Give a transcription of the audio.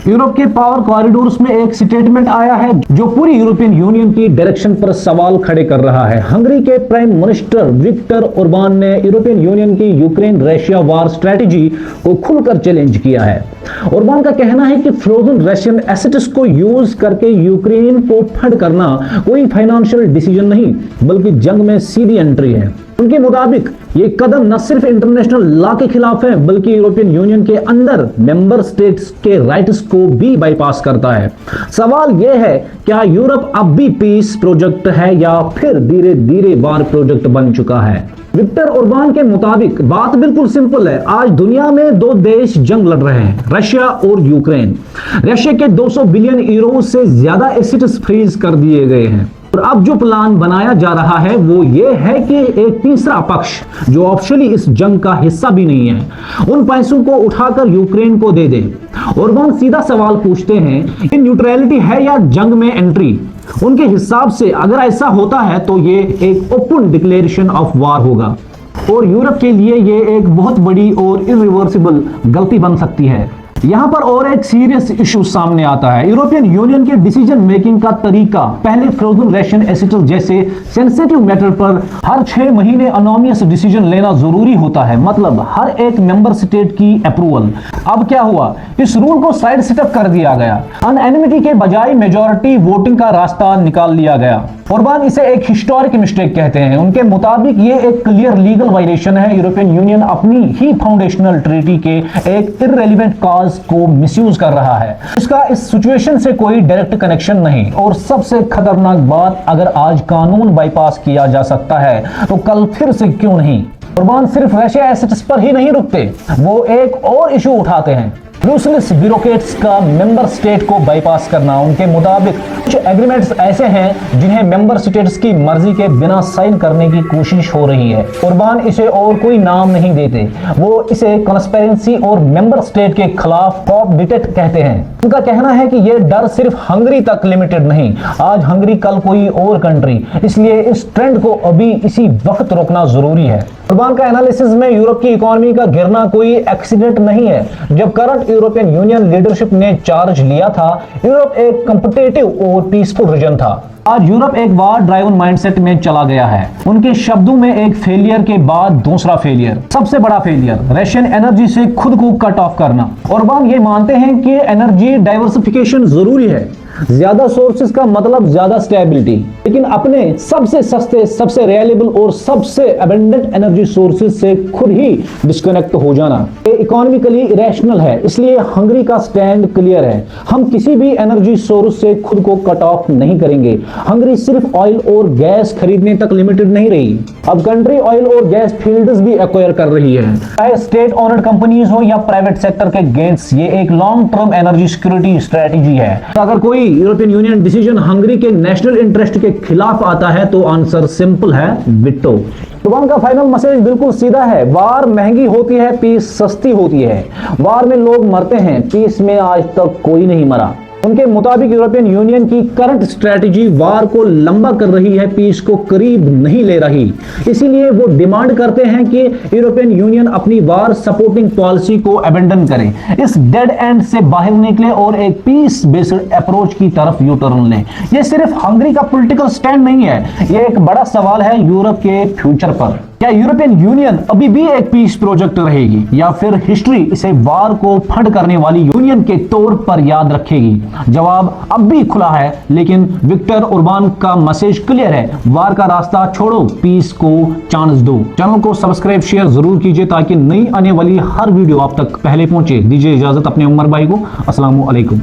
Europe के power corridors में एक स्टेटमेंट आया है जो पूरी यूरोपियन यूनियन की डायरेक्शन पर सवाल खड़े कर रहा है। हंगरी के प्राइम मिनिस्टर विक्टर ओरबान ने यूरोपियन यूनियन की यूक्रेन रशिया वार स्ट्रेटेजी को खुलकर चैलेंज किया है। ओरबान का कहना है कि फ्रोजन रशियन एसेट्स को यूज करके यूक्रेन को फंड करना कोई फाइनेंशियल डिसीजन नहीं बल्कि जंग में सीधी एंट्री है। उनके मुताबिक ये कदम न सिर्फ इंटरनेशनल लॉ के खिलाफ है बल्कि यूरोपियन यूनियन के अंदर मेंबर स्टेट्स के राइट्स को भी बाईपास करता है। सवाल यह है, क्या यूरोप अब भी पीस प्रोजेक्ट है या फिर धीरे धीरे वार प्रोजेक्ट बन चुका है? विक्टर ओरबान के मुताबिक बात बिल्कुल सिंपल है। आज दुनिया में दो देश जंग लड़ रहे हैं, रशिया और यूक्रेन। रशिया के 200 बिलियन यूरो से ज्यादा एसेट्स फ्रीज कर दिए गए हैं और अब जो प्लान बनाया जा रहा है वो ये है कि एक तीसरा पक्ष जो ऑफिशियली इस जंग का हिस्सा भी नहीं है उन पैसों को उठाकर यूक्रेन को दे दे। ओरबान सीधा सवाल पूछते हैं कि न्यूट्रलिटी है या जंग में एंट्री? उनके हिसाब से अगर ऐसा होता है तो ये एक ओपन डिक्लेरेशन ऑफ वार होगा और यूरोप के लिए ये एक बहुत बड़ी और इरिवर्सिबल गलती बन सकती है। यहां पर और एक सीरियस इशू सामने आता है। यूरोपियन यूनियन के डिसीजन मेकिंग का तरीका पहले फ्रोजन रशियन एसेट्स जैसे सेंसिटिव मैटर पर हर 6 महीने अनोनियस डिसीजन लेना जरूरी होता है, मतलब हर एक मेंबर स्टेट की अप्रूवल। अब क्या हुआ, इस रूल को साइड स्टेप कर दिया गया। अनएनिमिटी के बजाय मेजॉरिटी वोटिंग का रास्ता निकाल लिया गया। ओरबान इसे एक हिस्टोरिक मिस्टेक कहते हैं। उनके मुताबिक ये एक क्लियर लीगल वायलेशन है। यूरोपियन यूनियन अपनी ही फाउंडेशनल ट्रीटी के एक इररेलेवेंट कॉज को मिसयूज कर रहा है। इसका इस सिचुएशन से कोई डायरेक्ट कनेक्शन नहीं। और सबसे खतरनाक बात, अगर आज कानून बाईपास किया जा सकता है तो कल फिर से क्यों नहीं? ओरबान सिर्फ रशिया एसेट्स पर ही नहीं रुकते, वो एक और इशू उठाते हैं, यूजलेस ब्यूरोक्रेट्स का मेंबर स्टेट को बाईपास करना। उनके मुताबिक कुछ एग्रीमेंट्स ऐसे हैं जिन्हें मेंबर स्टेट्स की मर्जी के बिना साइन करने की कोशिश हो रही है। ओरबान इसे और कोई नाम नहीं देते, वो इसे कॉन्स्पिरेसी और मेंबर स्टेट के खिलाफ कॉप डिटेक्ट कहते हैं। उनका कहना है कि यह डर सिर्फ हंगरी तक लिमिटेड नहीं, आज हंगरी कल कोई और कंट्री। इसलिए इस ट्रेंड को अभी इसी वक्त रोकना जरूरी है। ओरबान का एनालिसिस में यूरोप की इकोनॉमी का गिरना कोई एक्सीडेंट नहीं है। जब करंट यूरोपियन यूनियन लीडरशिप ने चार्ज लिया था, यूरोप एक कॉम्पिटिटिव और पीसफुल रीजन था। आज यूरोप एक वार ड्राइवन माइंडसेट में चला गया है। उनके शब्दों में एक फेलियर के बाद दूसरा फेलियर, सबसे बड़ा फेलियर रशियन एनर्जी से खुद को कट ऑफ करना। ओरबान ये मानते हैं कि एनर्जी डाइवर्सिफिकेशन जरूरी है। ज्यादा सोर्सेज का मतलब ज्यादा स्टेबिलिटी, लेकिन अपने सबसे सस्ते, सबसे रिलायबल और सबसे अबंडेंट एनर्जी सोर्सेज से खुद ही डिस्कनेक्ट हो जाना ये इकोनॉमिकली इरेशनल है। इसलिए हंगरी का स्टैंड क्लियर है, हम किसी भी एनर्जी सोर्स से खुद को कट ऑफ नहीं करेंगे। हंगरी सिर्फ ऑयल और गैस खरीदने तक लिमिटेड नहीं रही, अब कंट्री ऑयल और गैस फील्ड्स भी एक्वायर कर रही है, चाहे स्टेट ओनर्ड कंपनीज हो या प्राइवेट सेक्टर के गेट्स। ये एक long term energy security strategy है। अगर कोई यूरोपियन यूनियन डिसीजन हंगरी के नेशनल इंटरेस्ट के खिलाफ आता है तो आंसर सिंपल है, विटो। ओरबान का फाइनल मैसेज बिल्कुल सीधा है, वार महंगी होती है, पीस सस्ती होती है। वार में लोग मरते हैं, पीस में आज तक कोई नहीं मरा। उनके मुताबिक यूरोपियन यूनियन की करंट स्ट्रेटजी वार को लंबा कर रही है, पीस को करीब नहीं ले रही। इसीलिए वो डिमांड करते हैं कि यूरोपियन यूनियन अपनी वार सपोर्टिंग पॉलिसी को अबेंडन करे, इस डेड एंड से बाहर निकले और एक पीस बेस्ड अप्रोच की तरफ यू टर्न ले। ये सिर्फ हंगरी का पॉलिटिकल स्टैंड नहीं है, ये एक बड़ा सवाल है यूरोप के फ्यूचर पर। क्या यूरोपियन यूनियन अभी भी एक पीस प्रोजेक्ट रहेगी या फिर हिस्ट्री इसे वार को फंड करने वाली यूनियन के तौर पर याद रखेगी? जवाब अब भी खुला है, लेकिन विक्टर ओरबान का मैसेज क्लियर है, वार का रास्ता छोड़ो, पीस को चांस दो। चैनल को सब्सक्राइब शेयर जरूर कीजिए ताकि नई आने वाली हर वीडियो आप तक पहले पहुंचे। दीजिए इजाजत अपने उमर भाई को। अस्सलाम वालेकुम।